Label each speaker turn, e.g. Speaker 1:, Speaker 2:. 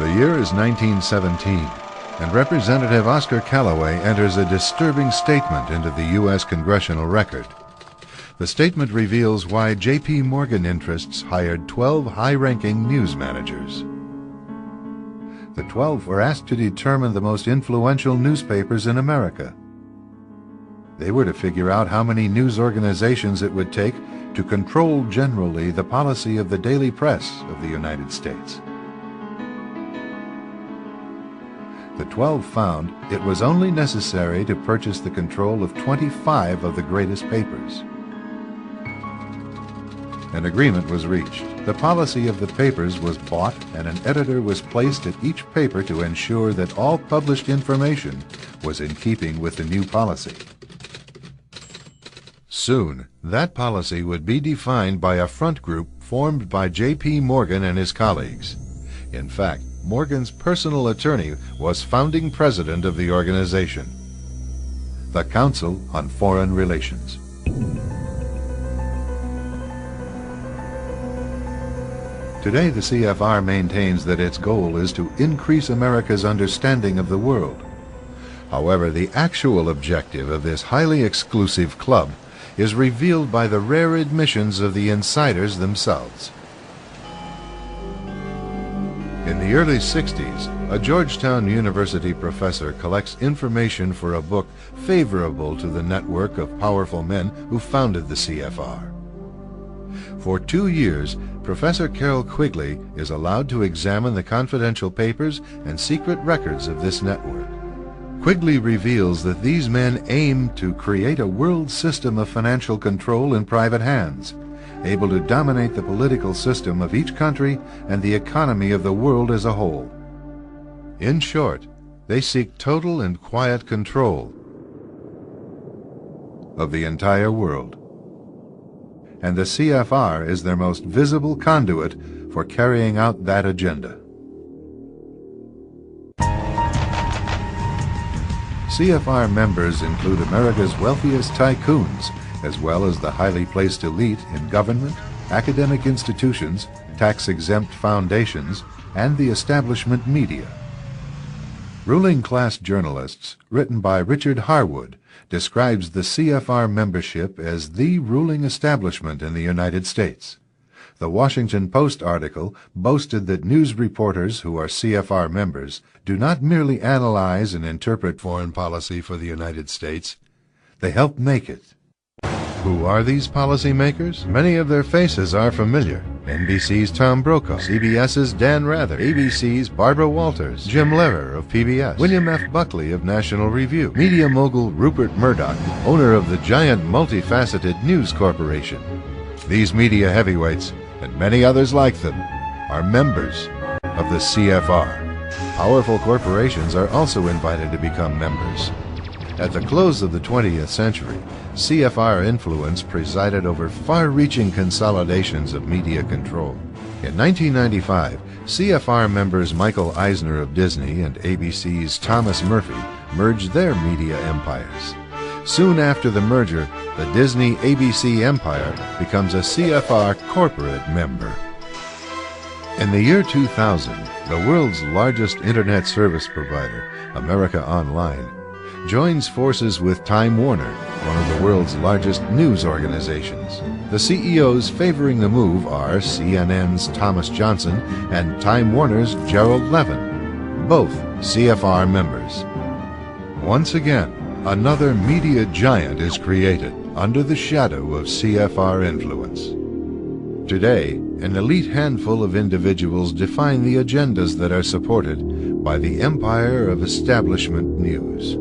Speaker 1: The year is 1917, and Representative Oscar Callaway enters a disturbing statement into the U.S. Congressional Record. The statement reveals why J.P. Morgan interests hired 12 high-ranking news managers. The 12 were asked to determine the most influential newspapers in America. They were to figure out how many news organizations it would take to control generally the policy of the daily press of the United States. The 12 found it was only necessary to purchase the control of 25 of the greatest papers. An agreement was reached. The policy of the papers was bought, and an editor was placed at each paper to ensure that all published information was in keeping with the new policy. Soon, that policy would be defined by a front group formed by J.P. Morgan and his colleagues. In fact, Morgan's personal attorney was founding president of the organization, the Council on Foreign Relations. Today, the CFR maintains that its goal is to increase America's understanding of the world. However, the actual objective of this highly exclusive club is revealed by the rare admissions of the insiders themselves. In the early 60s, a Georgetown University professor collects information for a book favorable to the network of powerful men who founded the CFR. For 2 years, Professor Carroll Quigley is allowed to examine the confidential papers and secret records of this network. Quigley reveals that these men aim to create a world system of financial control in private hands, able to dominate the political system of each country and the economy of the world as a whole. In short, they seek total and quiet control of the entire world. And the CFR is their most visible conduit for carrying out that agenda. CFR members include America's wealthiest tycoons, as well as the highly placed elite in government, academic institutions, tax-exempt foundations, and the establishment media. Ruling Class Journalists, written by Richard Harwood, describes the CFR membership as the ruling establishment in the United States. The Washington Post article boasted that news reporters who are CFR members do not merely analyze and interpret foreign policy for the United States, they help make it. Who are these policymakers? Many of their faces are familiar. NBC's Tom Brokaw, CBS's Dan Rather, ABC's Barbara Walters, Jim Lehrer of PBS, William F. Buckley of National Review, media mogul Rupert Murdoch, owner of the giant multifaceted News Corporation. These media heavyweights, and many others like them, are members of the CFR. Powerful corporations are also invited to become members. At the close of the 20th century, CFR influence presided over far-reaching consolidations of media control. In 1995, CFR members Michael Eisner of Disney and ABC's Thomas Murphy merged their media empires. Soon after the merger, the Disney-ABC empire becomes a CFR corporate member. In the year 2000, the world's largest internet service provider, America Online, joins forces with Time Warner, one of the world's largest news organizations. The CEOs favoring the move are CNN's Thomas Johnson and Time Warner's Gerald Levin, both CFR members. Once again, another media giant is created under the shadow of CFR influence. Today, an elite handful of individuals define the agendas that are supported by the empire of establishment news.